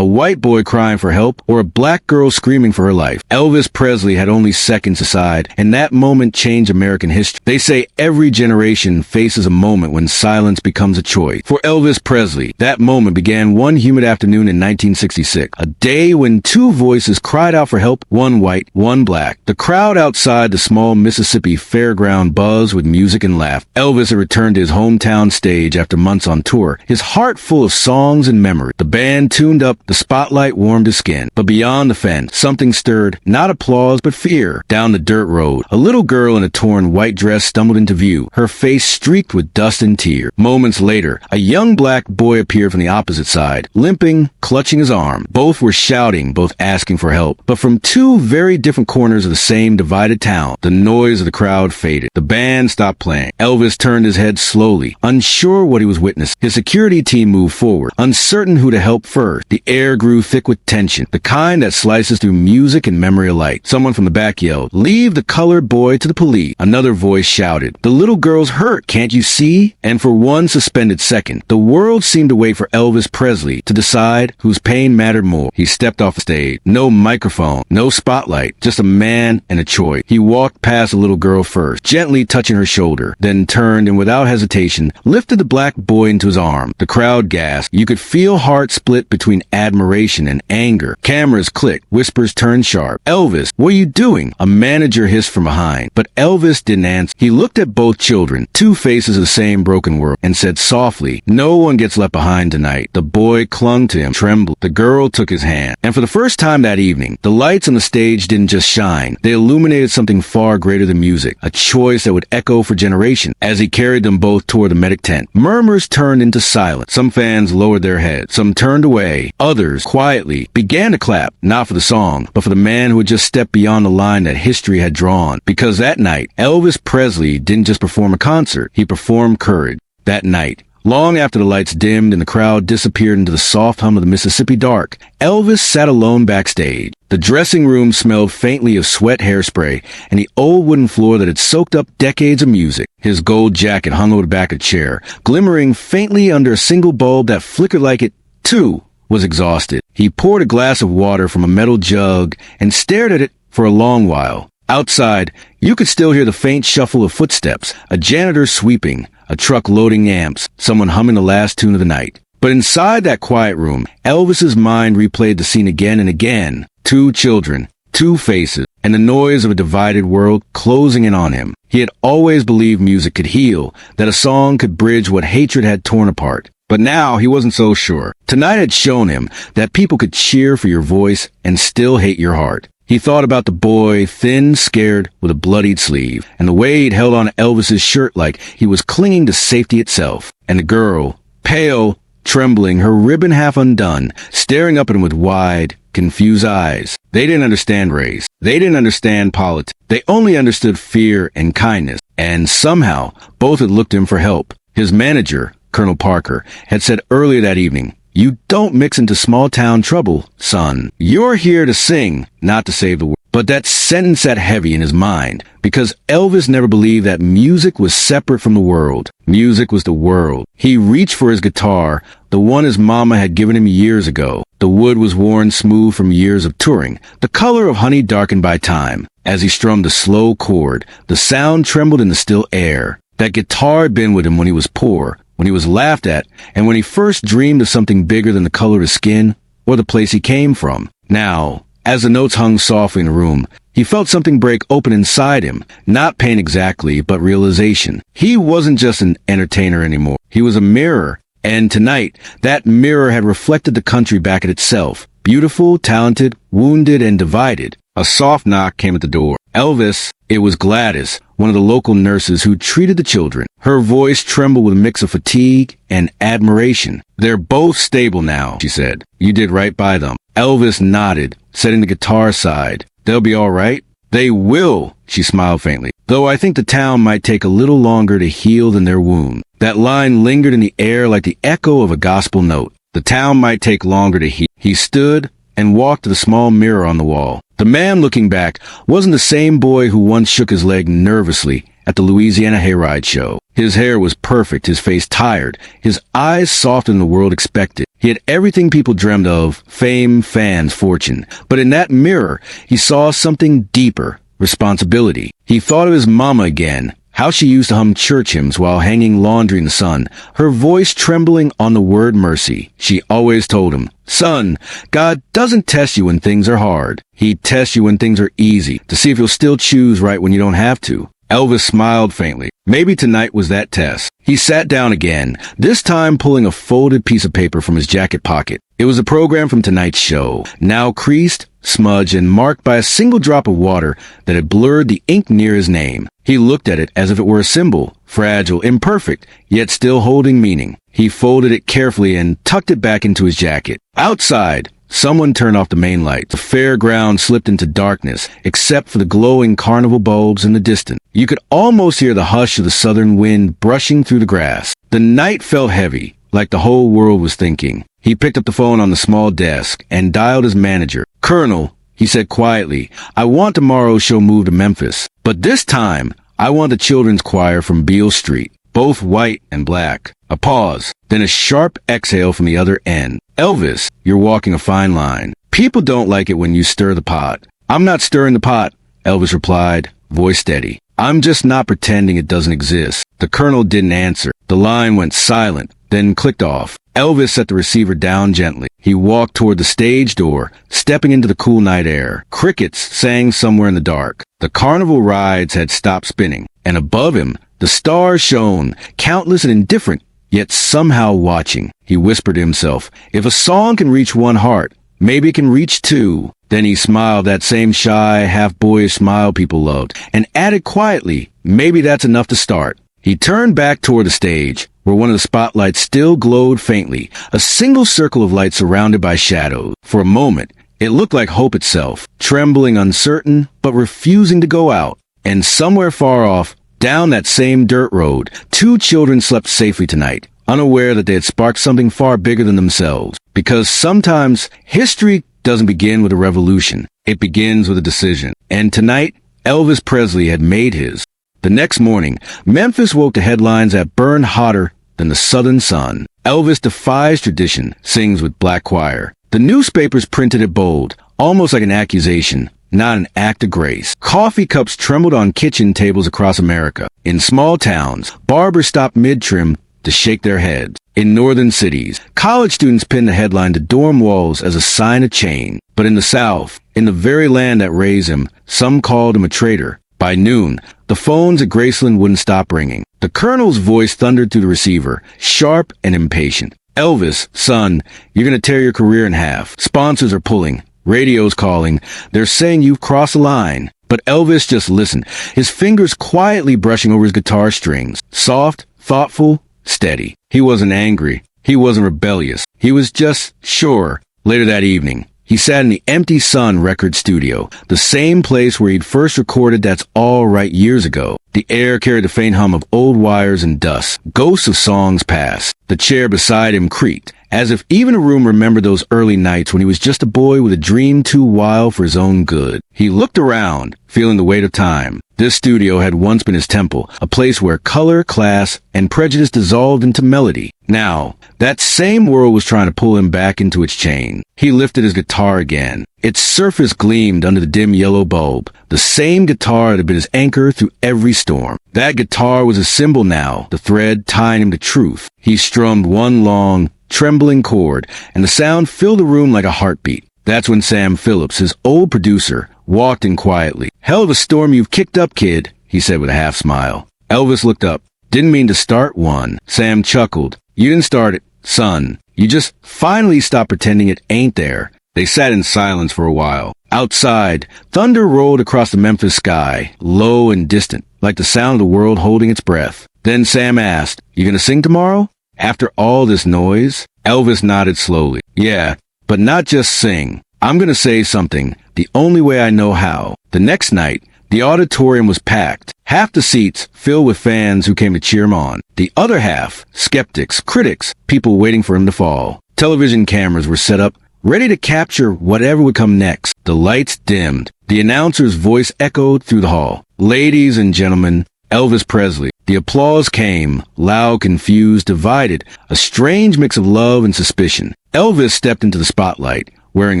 a white boy crying for help, or a black girl screaming for her life. Elvis Presley had only seconds to decide, and that moment changed American history. They say every generation faces a moment when silence becomes a choice. For Elvis Presley, that moment began one humid afternoon in 1966, a day when two voices cried out for help, one white, one black. The crowd outside the small Mississippi fairground buzzed with music and laugh. Elvis had returned to his hometown stage after months on tour, his heart full of songs and memory. The band tuned up, the spotlight warmed his skin. But beyond the fence, something stirred, not applause but fear. Down the dirt road, a little girl in a torn white dress stumbled into view, her face streaked with dust and tears. Moments later, a young black boy appeared from the opposite side, limping, clutching his arm. Both were shouting, both asking for help. But from two very different corners of the same divided town, the noise of the crowd faded. The band stopped playing. Elvis turned his head slowly, unsure what he was witnessing. His security team moved forward, uncertain who to help first. The air grew thick with tension, the kind that slices through music and memory alike. Someone from the back yelled, "Leave the colored boy to the police." Another voice shouted, "The little girl's hurt, can't you see?" And for one suspended second, the world seemed to wait for Elvis Presley to decide whose pain mattered more. He stepped off the stage. No microphone, no spotlight, just a man and a choice. He walked past the little girl first, gently touching her shoulder, then turned and without hesitation lifted the black boy into his arm. The crowd gasped. You could feel hearts split between admiration and anger. Cameras clicked, whispers turned sharp. "Elvis, what are you doing?" A manager hissed from behind. But Elvis didn't answer. He looked at both children, two faces of the same broken world, and said softly, "No one gets left behind tonight." The boy clung to him, trembling. The girl took his hand. And for the first time that evening, the lights on the stage didn't just shine. They illuminated something far greater than music, a choice that would echo for generations. As he carried them both toward the medic tent, murmurs turned into silence. Some fans lowered their heads. Some turned away. Others, quietly, began to clap, not for the song, but for the man who had just stepped beyond the line that history had drawn. Because that night, Elvis Presley didn't just perform a concert, he performed courage. That night, long after the lights dimmed and the crowd disappeared into the soft hum of the Mississippi dark, Elvis sat alone backstage. The dressing room smelled faintly of sweat hairspray and the old wooden floor that had soaked up decades of music. His gold jacket hung over the back of a chair, glimmering faintly under a single bulb that flickered like it, too, was exhausted. He poured a glass of water from a metal jug and stared at it for a long while. Outside, you could still hear the faint shuffle of footsteps, a janitor sweeping, a truck loading amps, someone humming the last tune of the night. But inside that quiet room, Elvis's mind replayed the scene again and again. Two children, two faces, and the noise of a divided world closing in on him. He had always believed music could heal, that a song could bridge what hatred had torn apart. But now he wasn't so sure. Tonight had shown him that people could cheer for your voice and still hate your heart. He thought about the boy, thin, scared, with a bloodied sleeve, and the way he'd held on to Elvis's shirt like he was clinging to safety itself. And the girl, pale, trembling, her ribbon half undone, staring up at him with wide, confused eyes. They didn't understand race. They didn't understand politics. They only understood fear and kindness. And somehow, both had looked to him for help. His manager, Colonel Parker, had said earlier that evening, "You don't mix into small-town trouble, son. You're here to sing, not to save the world." But that sentence sat heavy in his mind, because Elvis never believed that music was separate from the world. Music was the world. He reached for his guitar, the one his mama had given him years ago. The wood was worn smooth from years of touring, the color of honey darkened by time. As he strummed a slow chord, the sound trembled in the still air. That guitar had been with him when he was poor, when he was laughed at, and when he first dreamed of something bigger than the color of his skin or the place he came from. Now, as the notes hung softly in the room, he felt something break open inside him. Not pain exactly, but realization. He wasn't just an entertainer anymore. He was a mirror. And tonight, that mirror had reflected the country back at itself. Beautiful, talented, wounded, and divided. A soft knock came at the door. "Elvis," it was Gladys, one of the local nurses who treated the children. Her voice trembled with a mix of fatigue and admiration. "They're both stable now," she said. "You did right by them." Elvis nodded, setting the guitar aside. "They'll be all right?" "They will," she smiled faintly, "though I think the town might take a little longer to heal than their wound." That line lingered in the air like the echo of a gospel note. The town might take longer to heal. He stood and walked to the small mirror on the wall. The man looking back wasn't the same boy who once shook his leg nervously at the Louisiana hayride show. His hair was perfect, his face tired, his eyes softer than the world expected. He had everything people dreamed of: fame, fans, fortune. But in that mirror, he saw something deeper: responsibility. He thought of his mama again, how she used to hum church hymns while hanging laundry in the sun, her voice trembling on the word mercy. She always told him, "Son, God doesn't test you when things are hard. He tests you when things are easy, to see if you'll still choose right when you don't have to." Elvis smiled faintly. Maybe tonight was that test. He sat down again, this time pulling a folded piece of paper from his jacket pocket. It was a program from tonight's show, now creased, smudged, and marked by a single drop of water that had blurred the ink near his name. He looked at it as if it were a symbol, fragile, imperfect, yet still holding meaning. He folded it carefully and tucked it back into his jacket. Outside, someone turned off the main light. The fairground slipped into darkness, except for the glowing carnival bulbs in the distance. You could almost hear the hush of the southern wind brushing through the grass. The night felt heavy, like the whole world was thinking. He picked up the phone on the small desk and dialed his manager. "Colonel," he said quietly, "I want tomorrow's show moved to Memphis. But this time, I want the children's choir from Beale Street, both white and black." A pause, then a sharp exhale from the other end. "Elvis, you're walking a fine line. People don't like it when you stir the pot." "I'm not stirring the pot," Elvis replied, voice steady. "I'm just not pretending it doesn't exist." The colonel didn't answer. The line went silent, then clicked off. Elvis set the receiver down gently. He walked toward the stage door, stepping into the cool night air. Crickets sang somewhere in the dark. The carnival rides had stopped spinning, and above him, the stars shone, countless and indifferent, yet somehow watching. He whispered to himself, "If a song can reach one heart, maybe it can reach two." Then he smiled, that same shy, half-boyish smile people loved, and added quietly, "Maybe that's enough to start." He turned back toward the stage, where one of the spotlights still glowed faintly, a single circle of light surrounded by shadows. For a moment, it looked like hope itself, trembling, uncertain, but refusing to go out. And somewhere far off, down that same dirt road, two children slept safely tonight, unaware that they had sparked something far bigger than themselves. Because sometimes history doesn't begin with a revolution. It begins with a decision. And tonight, Elvis Presley had made his. The next morning, Memphis woke to headlines that burned hotter than the southern sun. "Elvis defies tradition, sings with black choir." The newspapers printed it bold, almost like an accusation, not an act of grace. Coffee cups trembled on kitchen tables across America. In small towns, barbers stopped mid-trim to shake their heads. In northern cities, college students pinned the headline to dorm walls as a sign of change. But in the South, in the very land that raised him, some called him a traitor. By noon, the phones at Graceland wouldn't stop ringing. The colonel's voice thundered through the receiver, sharp and impatient. "Elvis, son, you're going to tear your career in half. Sponsors are pulling. Radio's calling. They're saying you've crossed the line." But Elvis just listened, his fingers quietly brushing over his guitar strings. Soft, thoughtful, steady. He wasn't angry. He wasn't rebellious. He was just sure. Later that evening, he sat in the Empty Sun record studio, the same place where he'd first recorded That's All Right years ago. The air carried the faint hum of old wires and dust, ghosts of songs past. The chair beside him creaked, as if even the room remembered those early nights when he was just a boy with a dream too wild for his own good. He looked around, feeling the weight of time. This studio had once been his temple, a place where color, class, and prejudice dissolved into melody. Now, that same world was trying to pull him back into its chain. He lifted his guitar again. Its surface gleamed under the dim yellow bulb, the same guitar that had been his anchor through every storm. That guitar was a symbol now, the thread tying him to truth. He strummed one long, trembling chord, and the sound filled the room like a heartbeat. That's when Sam Phillips, his old producer, walked in quietly. "Hell of a storm you've kicked up, kid," he said with a half smile. Elvis looked up. "Didn't mean to start one." Sam chuckled. "You didn't start it, son. You just finally stopped pretending it ain't there." They sat in silence for a while. Outside, thunder rolled across the Memphis sky, low and distant, like the sound of the world holding its breath. Then Sam asked, "You gonna sing tomorrow? After all this noise?" Elvis nodded slowly. "Yeah, but not just sing. I'm gonna say something, the only way I know how." The next night, the auditorium was packed. Half the seats filled with fans who came to cheer him on. The other half, skeptics, critics, people waiting for him to fall. Television cameras were set up, ready to capture whatever would come next. The lights dimmed. The announcer's voice echoed through the hall. "Ladies and gentlemen, Elvis Presley." The applause came, loud, confused, divided, a strange mix of love and suspicion. Elvis stepped into the spotlight, wearing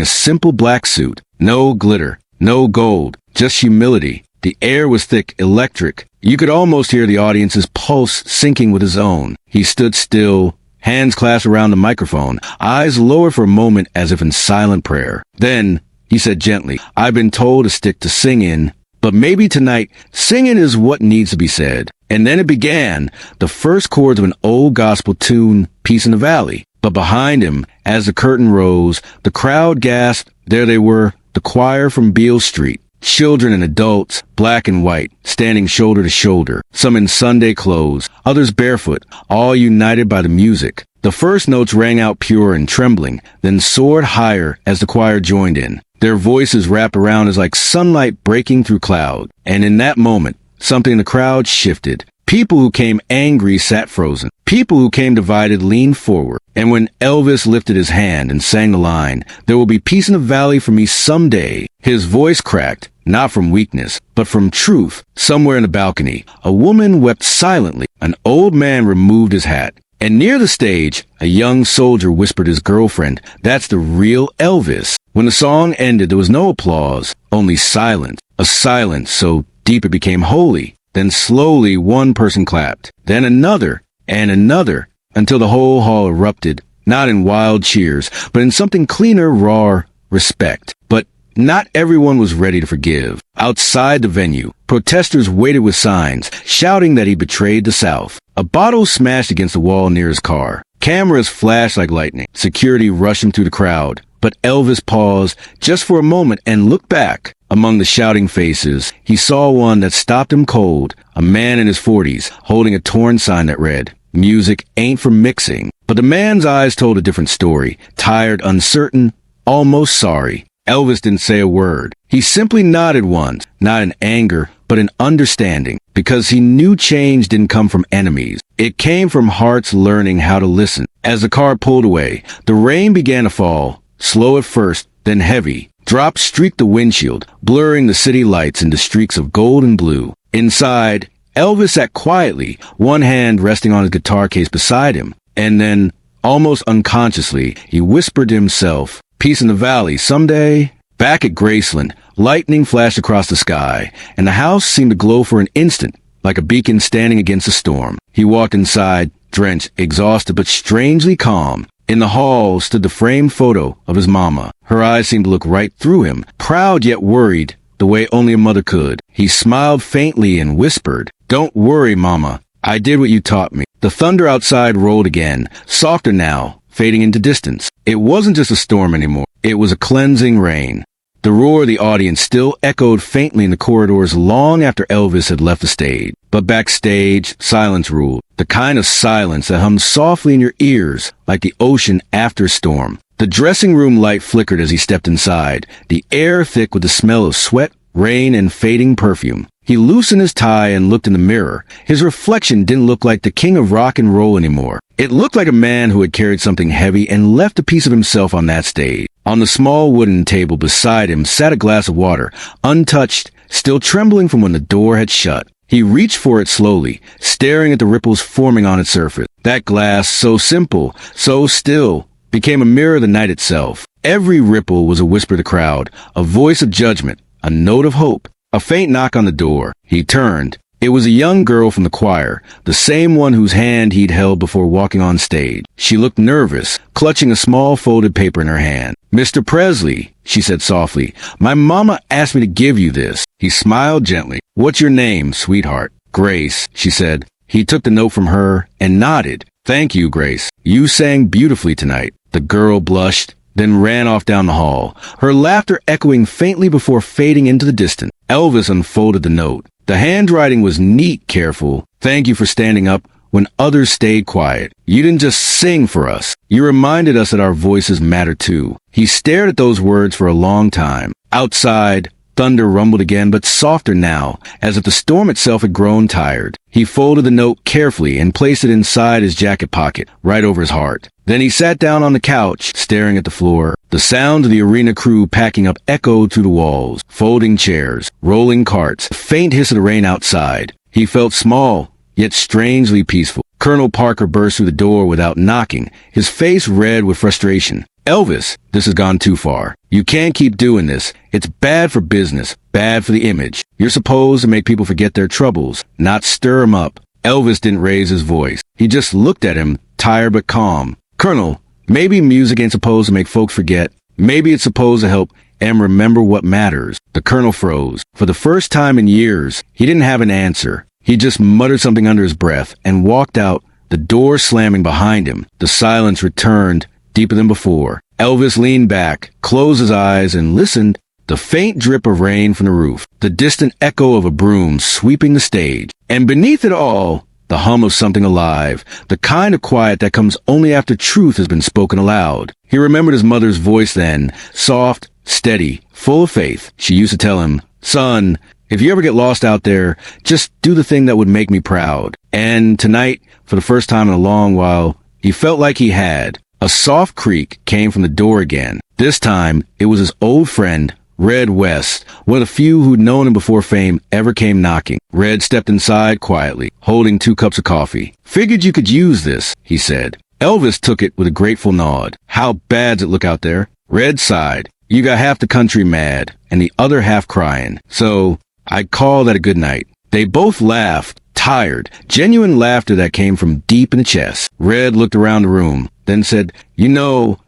a simple black suit. No glitter, no gold, just humility. The air was thick, electric. You could almost hear the audience's pulse syncing with his own. He stood still, hands clasped around the microphone, eyes lowered for a moment as if in silent prayer. Then, he said gently, "I've been told to stick to singing, but maybe tonight, singing is what needs to be said." And then it began, the first chords of an old gospel tune, Peace in the Valley. But behind him, as the curtain rose, the crowd gasped. There they were, the choir from Beale Street. Children and adults, black and white, standing shoulder to shoulder, some in Sunday clothes, others barefoot, all united by the music. The first notes rang out pure and trembling, then soared higher as the choir joined in. Their voices wrapped around as like sunlight breaking through cloud. And in that moment, something in the crowd shifted. People who came angry sat frozen. People who came divided leaned forward. And when Elvis lifted his hand and sang the line, "There will be peace in the valley for me someday," his voice cracked, not from weakness, but from truth. Somewhere in the balcony, a woman wept silently. An old man removed his hat. And near the stage, a young soldier whispered his girlfriend, "That's the real Elvis." When the song ended, there was no applause, only silence. A silence so deep it became holy. Then slowly one person clapped, then another, and another, until the whole hall erupted, not in wild cheers, but in something cleaner, raw respect. But not everyone was ready to forgive. Outside the venue, protesters waited with signs, shouting that he betrayed the South. A bottle smashed against the wall near his car. Cameras flashed like lightning. Security rushed him through the crowd. But Elvis paused just for a moment and looked back. Among the shouting faces, he saw one that stopped him cold, a man in his 40s, holding a torn sign that read, "Music ain't for mixing." But the man's eyes told a different story, tired, uncertain, almost sorry. Elvis didn't say a word. He simply nodded once, not in anger, but in understanding, because he knew change didn't come from enemies. It came from hearts learning how to listen. As the car pulled away, the rain began to fall, slow at first, then heavy. Drops streaked the windshield, blurring the city lights into streaks of gold and blue. Inside, Elvis sat quietly, one hand resting on his guitar case beside him. And then, almost unconsciously, he whispered to himself, "Peace in the valley someday." Back at Graceland, lightning flashed across the sky, and the house seemed to glow for an instant, like a beacon standing against a storm. He walked inside, drenched, exhausted, but strangely calm. In the hall stood the framed photo of his mama. Her eyes seemed to look right through him, proud yet worried, the way only a mother could. He smiled faintly and whispered, "Don't worry, Mama. I did what you taught me." The thunder outside rolled again, softer now, fading into distance. It wasn't just a storm anymore. It was a cleansing rain. The roar of the audience still echoed faintly in the corridors long after Elvis had left the stage. But backstage, silence ruled. The kind of silence that hummed softly in your ears, like the ocean after a storm. The dressing room light flickered as he stepped inside, the air thick with the smell of sweat, rain, and fading perfume. He loosened his tie and looked in the mirror. His reflection didn't look like the king of rock and roll anymore. It looked like a man who had carried something heavy and left a piece of himself on that stage. On the small wooden table beside him sat a glass of water, untouched, still trembling from when the door had shut. He reached for it slowly, staring at the ripples forming on its surface. That glass, so simple, so still, became a mirror of the night itself. Every ripple was a whisper to the crowd, a voice of judgment, a note of hope. A faint knock on the door. He turned. It was a young girl from the choir, the same one whose hand he'd held before walking on stage. She looked nervous, clutching a small folded paper in her hand. "Mr. Presley," she said softly, "my mama asked me to give you this." He smiled gently. "What's your name, sweetheart?" "Grace," she said. He took the note from her and nodded. "Thank you, Grace. You sang beautifully tonight." The girl blushed, then ran off down the hall, her laughter echoing faintly before fading into the distance. Elvis unfolded the note. The handwriting was neat, careful. "Thank you for standing up when others stayed quiet. You didn't just sing for us. You reminded us that our voices matter too." He stared at those words for a long time. Outside, thunder rumbled again, but softer now, as if the storm itself had grown tired. He folded the note carefully and placed it inside his jacket pocket, right over his heart. Then he sat down on the couch, staring at the floor. The sound of the arena crew packing up echoed through the walls, folding chairs, rolling carts, the faint hiss of the rain outside. He felt small, yet strangely peaceful. Colonel Parker burst through the door without knocking, his face red with frustration. Elvis, this has gone too far. You can't keep doing this. It's bad for business, bad for the image. You're supposed to make people forget their troubles, not stir them up. Elvis didn't raise his voice. He just looked at him, tired but calm. Colonel, maybe music ain't supposed to make folks forget. Maybe it's supposed to help and remember what matters. The colonel froze. For the first time in years, he didn't have an answer. He just muttered something under his breath and walked out, the door slamming behind him. The silence returned, deeper than before. Elvis leaned back, closed his eyes, and listened. The faint drip of rain from the roof, the distant echo of a broom sweeping the stage, and beneath it all, the hum of something alive, the kind of quiet that comes only after truth has been spoken aloud. He remembered his mother's voice then, soft, steady, full of faith. She used to tell him, "Son, if you ever get lost out there, just do the thing that would make me proud." And tonight, for the first time in a long while, he felt like he had. A soft creak came from the door again. This time, it was his old friend, Red West, one of the few who'd known him before fame ever came knocking. Red stepped inside quietly, holding 2 cups of coffee. "Figured you could use this," he said. Elvis took it with a grateful nod. "How bad's it look out there?" Red sighed. "You got half the country mad, and the other half crying. So, I'd call that a good night." They both laughed, tired, genuine laughter that came from deep in the chest. Red looked around the room, then said, "You know,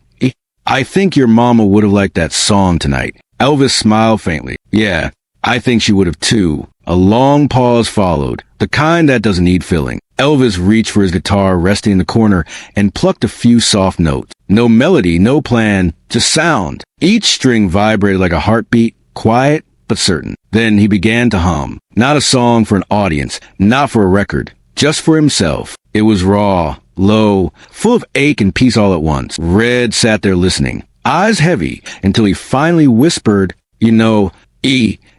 I think your mama would have liked that song tonight." Elvis smiled faintly. "Yeah, I think she would have too." A long pause followed, the kind that doesn't need filling. Elvis reached for his guitar resting in the corner and plucked a few soft notes. No melody, no plan, just sound. Each string vibrated like a heartbeat, quiet but certain. Then he began to hum. Not a song for an audience, not for a record, just for himself. It was raw, low, full of ache and peace all at once. Red sat there listening, eyes heavy, until he finally whispered, "You know,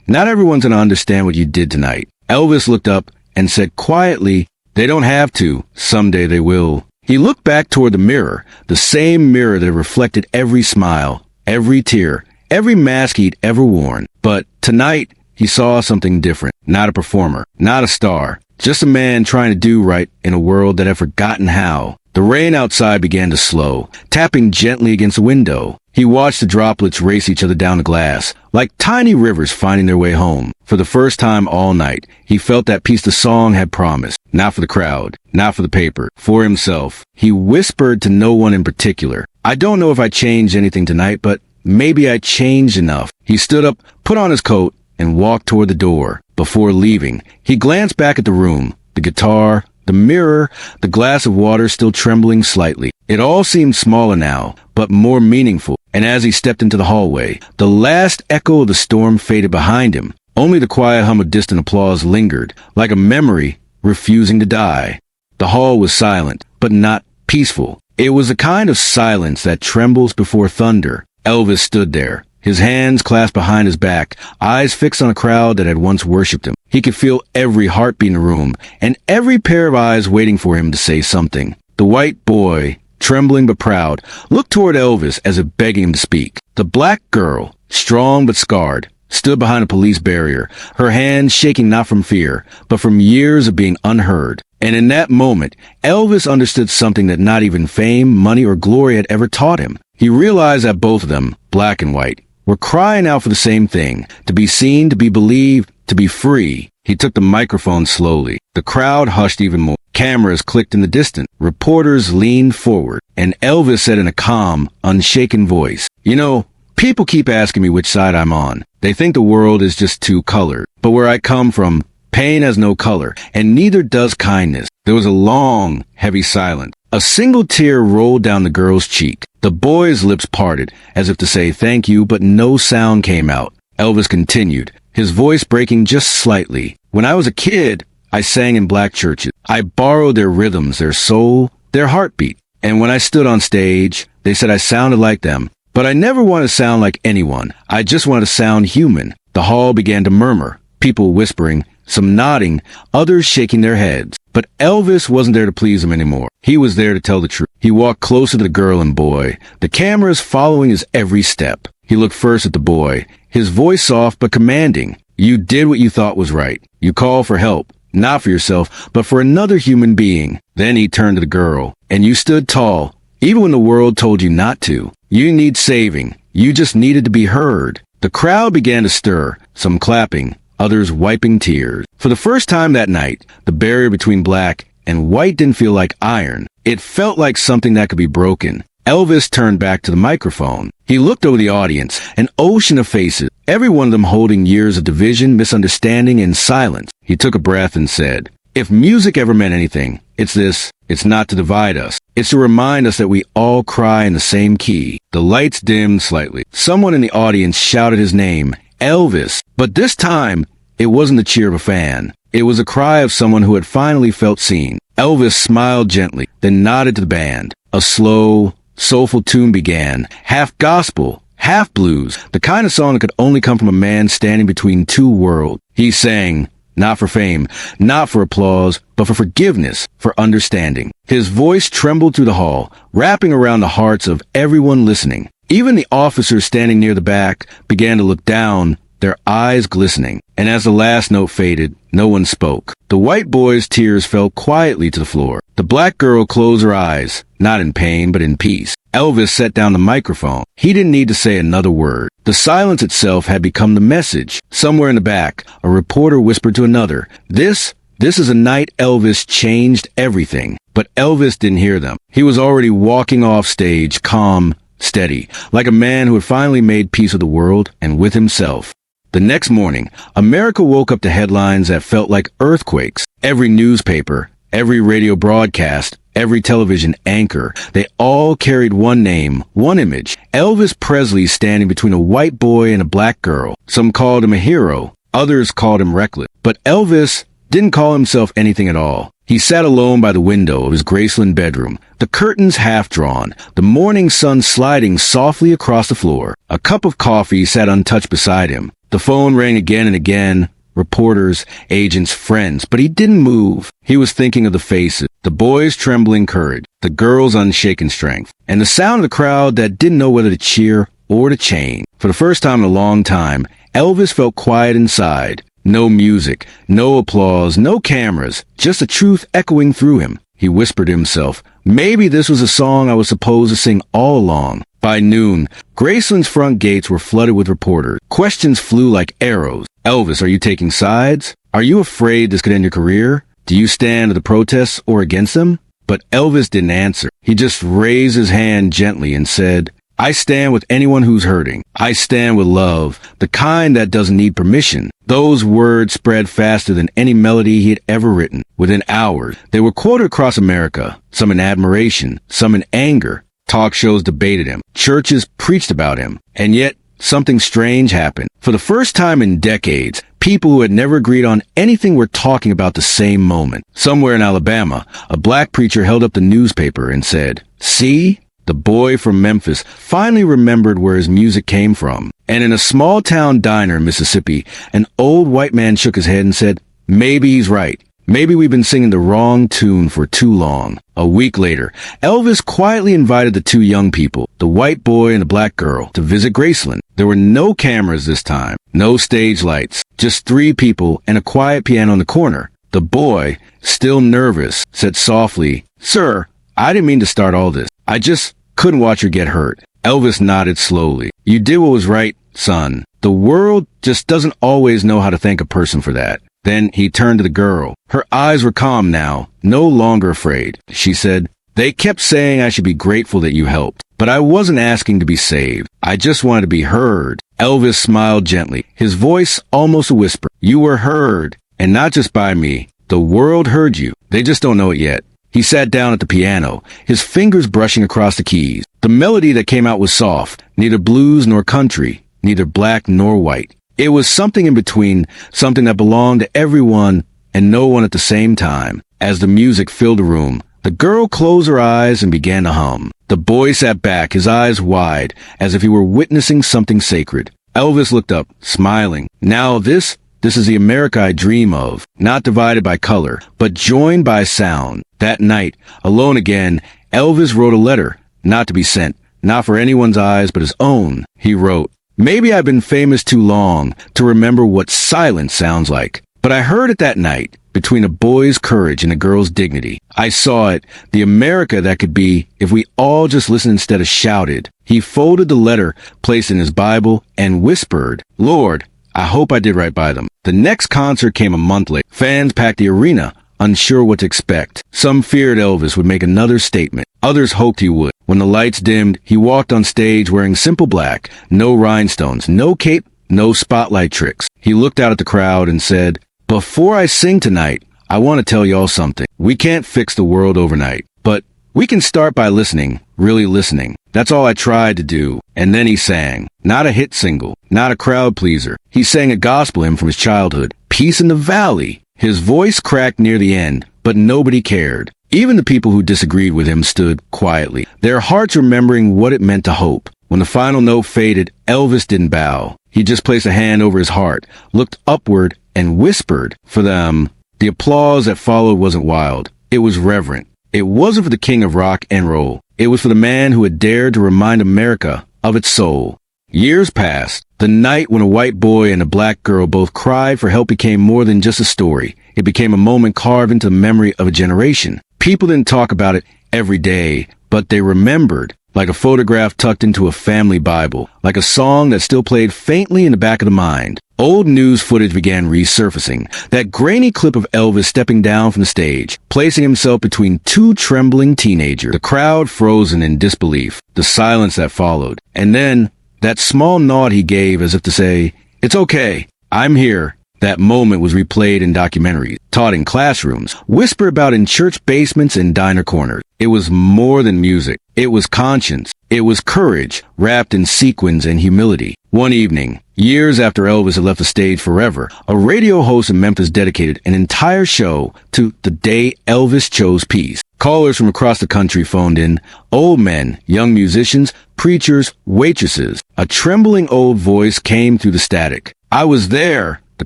not everyone's gonna understand what you did tonight." Elvis looked up and said quietly, "They don't have to. Someday they will." He looked back toward the mirror, the same mirror that reflected every smile, every tear, every mask he'd ever worn. But tonight, he saw something different. Not a performer, not a star, just a man trying to do right in a world that had forgotten how. The rain outside began to slow, tapping gently against the window. He watched the droplets race each other down the glass, like tiny rivers finding their way home. For the first time all night, he felt that peace the song had promised. Not for the crowd, not for the paper, for himself. He whispered to no one in particular, "I don't know if I changed anything tonight, but maybe I changed enough." He stood up, put on his coat, and walked toward the door. Before leaving, he glanced back at the room, the guitar, the mirror, the glass of water still trembling slightly. It all seemed smaller now, but more meaningful. And as he stepped into the hallway, the last echo of the storm faded behind him. Only the quiet hum of distant applause lingered, like a memory refusing to die. The hall was silent, but not peaceful. It was the kind of silence that trembles before thunder. Elvis stood there, his hands clasped behind his back, eyes fixed on a crowd that had once worshipped him. He could feel every heartbeat in the room, and every pair of eyes waiting for him to say something. The white boy, trembling but proud, looked toward Elvis as if begging him to speak. The black girl, strong but scarred, stood behind a police barrier, her hands shaking not from fear, but from years of being unheard. And in that moment, Elvis understood something that not even fame, money, or glory had ever taught him. He realized that both of them, black and white, were crying out for the same thing, to be seen, to be believed, to be free. He took the microphone slowly. The crowd hushed even more. Cameras clicked in the distance. Reporters leaned forward. And Elvis said in a calm, unshaken voice, "You know, people keep asking me which side I'm on. They think the world is just two-colored. But where I come from, pain has no color, and neither does kindness." There was a long, heavy silence. A single tear rolled down the girl's cheek. The boy's lips parted, as if to say thank you, but no sound came out. Elvis continued, his voice breaking just slightly. "When I was a kid, I sang in black churches. I borrowed their rhythms, their soul, their heartbeat. And when I stood on stage, they said I sounded like them. But I never wanted to sound like anyone. I just wanted to sound human." The hall began to murmur, people whispering, some nodding, others shaking their heads. But Elvis wasn't there to please them anymore. He was there to tell the truth. He walked closer to the girl and boy, the cameras following his every step. He looked first at the boy, his voice soft but commanding. "You did what you thought was right. You called for help. not for yourself, but for another human being. Then he turned to the girl. And you stood tall, even when the world told you not to. You didn't need saving. You just needed to be heard. The crowd began to stir, some clapping, others wiping tears. For the first time that night, the barrier between black and white didn't feel like iron. It felt like something that could be broken. Elvis turned back to the microphone. He looked over the audience, an ocean of faces, every one of them holding years of division, misunderstanding, and silence. He took a breath and said, "If music ever meant anything, it's this. It's not to divide us. It's to remind us that we all cry in the same key." The lights dimmed slightly. Someone in the audience shouted his name, Elvis. But this time, it wasn't the cheer of a fan. It was a cry of someone who had finally felt seen. Elvis smiled gently, then nodded to the band. A slow, soulful tune began, half gospel, half blues, the kind of song that could only come from a man standing between two worlds. He sang, not for fame, not for applause, but for forgiveness, for understanding. His voice trembled through the hall, wrapping around the hearts of everyone listening. Even the officers standing near the back began to look down, their eyes glistening. And as the last note faded, no one spoke. The white boy's tears fell quietly to the floor. The black girl closed her eyes, not in pain, but in peace. Elvis set down the microphone. He didn't need to say another word. The silence itself had become the message. Somewhere in the back, a reporter whispered to another, This is a night Elvis changed everything." But Elvis didn't hear them. He was already walking off stage, calm, steady, like a man who had finally made peace with the world and with himself. The next morning, America woke up to headlines that felt like earthquakes. Every newspaper, every radio broadcast, every television anchor, they all carried one name, one image. Elvis Presley standing between a white boy and a black girl. Some called him a hero, others called him reckless. But Elvis didn't call himself anything at all. He sat alone by the window of his Graceland bedroom, the curtains half drawn, the morning sun sliding softly across the floor. A cup of coffee sat untouched beside him. The phone rang again and again, reporters, agents, friends, but he didn't move. He was thinking of the faces, the boy's trembling courage, the girl's unshaken strength, and the sound of the crowd that didn't know whether to cheer or to chain. For the first time in a long time, Elvis felt quiet inside. No music, no applause, no cameras, just the truth echoing through him. He whispered to himself, maybe this was a song I was supposed to sing all along. By noon, Graceland's front gates were flooded with reporters. Questions flew like arrows. Elvis, are you taking sides? Are you afraid this could end your career? Do you stand with the protests or against them? But Elvis didn't answer. He just raised his hand gently and said, I stand with anyone who's hurting. I stand with love, the kind that doesn't need permission. Those words spread faster than any melody he had ever written. Within hours, they were quoted across America, some in admiration, some in anger. Talk shows debated him. Churches preached about him. And yet, something strange happened. For the first time in decades, people who had never agreed on anything were talking about the same moment. Somewhere in Alabama, a black preacher held up the newspaper and said, See? The boy from Memphis finally remembered where his music came from. And in a small-town diner in Mississippi, an old white man shook his head and said, Maybe he's right. Maybe we've been singing the wrong tune for too long. A week later, Elvis quietly invited the two young people, the white boy and the black girl, to visit Graceland. There were no cameras this time, no stage lights, just three people and a quiet piano in the corner. The boy, still nervous, said softly, Sir, I didn't mean to start all this. I just couldn't watch her get hurt. Elvis nodded slowly. You did what was right, son. The world just doesn't always know how to thank a person for that. Then he turned to the girl. Her eyes were calm now, no longer afraid. She said, They kept saying I should be grateful that you helped, but I wasn't asking to be saved. I just wanted to be heard. Elvis smiled gently, his voice almost a whisper. You were heard, and not just by me. The world heard you. They just don't know it yet. He sat down at the piano, his fingers brushing across the keys. The melody that came out was soft, neither blues nor country, neither black nor white. It was something in between, something that belonged to everyone and no one at the same time. As the music filled the room, the girl closed her eyes and began to hum. The boy sat back, his eyes wide, as if he were witnessing something sacred. Elvis looked up, smiling. Now this is the America I dream of, not divided by color, but joined by sound. That night, alone again, Elvis wrote a letter, not to be sent, not for anyone's eyes but his own. He wrote, Maybe I've been famous too long to remember what silence sounds like. But I heard it that night, between a boy's courage and a girl's dignity. I saw it, the America that could be if we all just listened instead of shouted. He folded the letter, placed it in his Bible, and whispered, "Lord, I hope I did right by them." The next concert came a month later. Fans packed the arena, unsure what to expect. Some feared Elvis would make another statement. Others hoped he would. When the lights dimmed, he walked on stage wearing simple black, no rhinestones, no cape, no spotlight tricks. He looked out at the crowd and said, "Before I sing tonight, I want to tell y'all something. We can't fix the world overnight, but we can start by listening, really listening. That's all I tried to do." And then he sang. Not a hit single, not a crowd pleaser. He sang a gospel hymn from his childhood, "Peace in the Valley." His voice cracked near the end, but nobody cared. Even the people who disagreed with him stood quietly, their hearts remembering what it meant to hope. When the final note faded, Elvis didn't bow. He just placed a hand over his heart, looked upward, and whispered for them. The applause that followed wasn't wild. It was reverent. It wasn't for the king of rock and roll. It was for the man who had dared to remind America of its soul. Years passed. The night when a white boy and a black girl both cried for help became more than just a story. It became a moment carved into the memory of a generation. People didn't talk about it every day, but they remembered, like a photograph tucked into a family Bible, like a song that still played faintly in the back of the mind. Old news footage began resurfacing. That grainy clip of Elvis stepping down from the stage, placing himself between two trembling teenagers. The crowd frozen in disbelief. The silence that followed. And then, that small nod he gave as if to say, "It's okay, I'm here." That moment was replayed in documentaries, taught in classrooms, whispered about in church basements and diner corners. It was more than music. It was conscience. It was courage, wrapped in sequins and humility. One evening, years after Elvis had left the stage forever, a radio host in Memphis dedicated an entire show to the day Elvis chose peace. Callers from across the country phoned in, old men, young musicians, preachers, waitresses. A trembling old voice came through the static. "I was there," the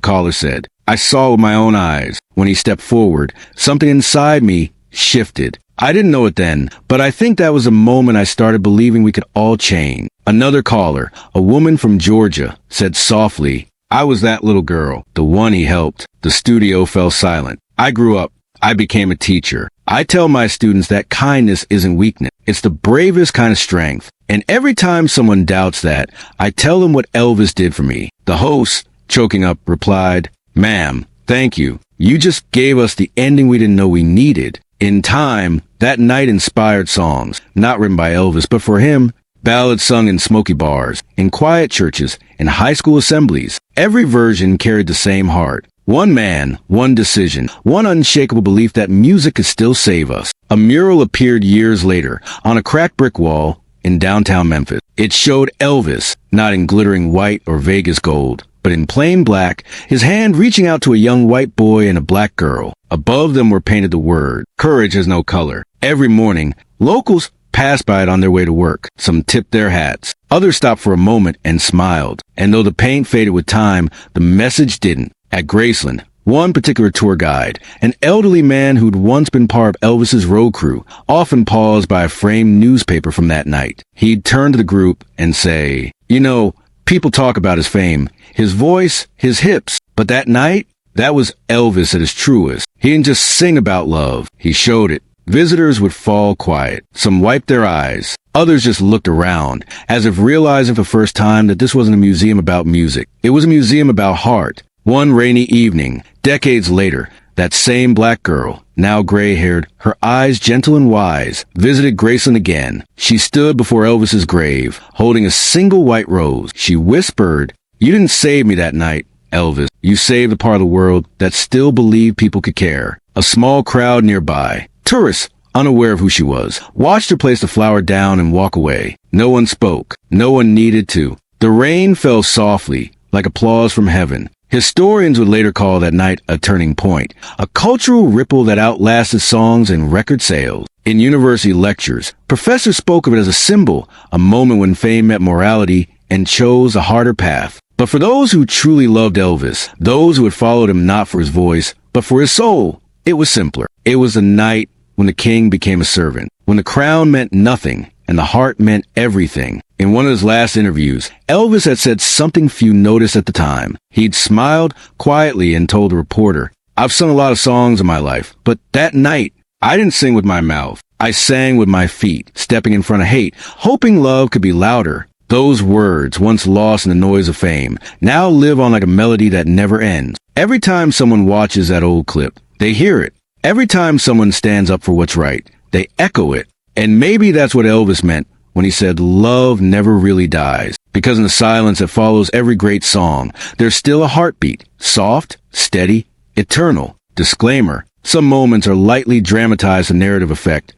caller said. "I saw with my own eyes. When he stepped forward, something inside me shifted. I didn't know it then, but I think that was the moment I started believing we could all change." Another caller, a woman from Georgia, said softly, "I was that little girl, the one he helped." The studio fell silent. I grew up. I became a teacher. I tell my students that kindness isn't weakness. It's the bravest kind of strength. And every time someone doubts that, I tell them what Elvis did for me. The host, choking up, replied, "Ma'am, thank you. You just gave us the ending we didn't know we needed." In time, that night inspired songs, not written by Elvis, but for him, ballads sung in smoky bars, in quiet churches, in high school assemblies. Every version carried the same heart. One man, one decision, one unshakable belief that music could still save us. A mural appeared years later on a cracked brick wall in downtown Memphis. It showed Elvis, not in glittering white or Vegas gold, but in plain black, his hand reaching out to a young white boy and a black girl. Above them were painted the word, "Courage has no color." Every morning, locals passed by it on their way to work. Some tipped their hats. Others stopped for a moment and smiled. And though the paint faded with time, the message didn't. At Graceland, one particular tour guide, an elderly man who'd once been part of Elvis's road crew, often paused by a framed newspaper from that night. He'd turn to the group and say, "You know, people talk about his fame, his voice, his hips, but that night, that was Elvis at his truest. He didn't just sing about love, he showed it." Visitors would fall quiet. Some wiped their eyes. Others just looked around, as if realizing for the first time that this wasn't a museum about music. It was a museum about heart. One rainy evening, decades later, that same black girl, now gray-haired, her eyes gentle and wise, visited Graceland again. She stood before Elvis's grave, holding a single white rose. She whispered, "You didn't save me that night, Elvis. You saved a part of the world that still believed people could care." A small crowd nearby, tourists, unaware of who she was, watched her place the flower down and walk away. No one spoke. No one needed to. The rain fell softly, like applause from heaven. Historians would later call that night a turning point, a cultural ripple that outlasted songs and record sales. In university lectures, professors spoke of it as a symbol, a moment when fame met morality and chose a harder path. But for those who truly loved Elvis, those who had followed him not for his voice, but for his soul, it was simpler. It was a night when the king became a servant, when the crown meant nothing and the heart meant everything. In one of his last interviews, Elvis had said something few noticed at the time. He'd smiled quietly and told a reporter, I've sung a lot of songs in my life, but that night, I didn't sing with my mouth. I sang with my feet, stepping in front of hate, hoping love could be louder. Those words, once lost in the noise of fame, now live on like a melody that never ends. Every time someone watches that old clip, they hear it. Every time someone stands up for what's right, they echo it. And maybe that's what Elvis meant when he said love never really dies. Because in the silence that follows every great song, there's still a heartbeat. Soft, steady, eternal. Disclaimer. Some moments are lightly dramatized for narrative effect.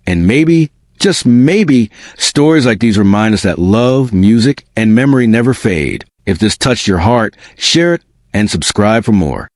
And maybe, just maybe, stories like these remind us that love, music, and memory never fade. If this touched your heart, share it and subscribe for more.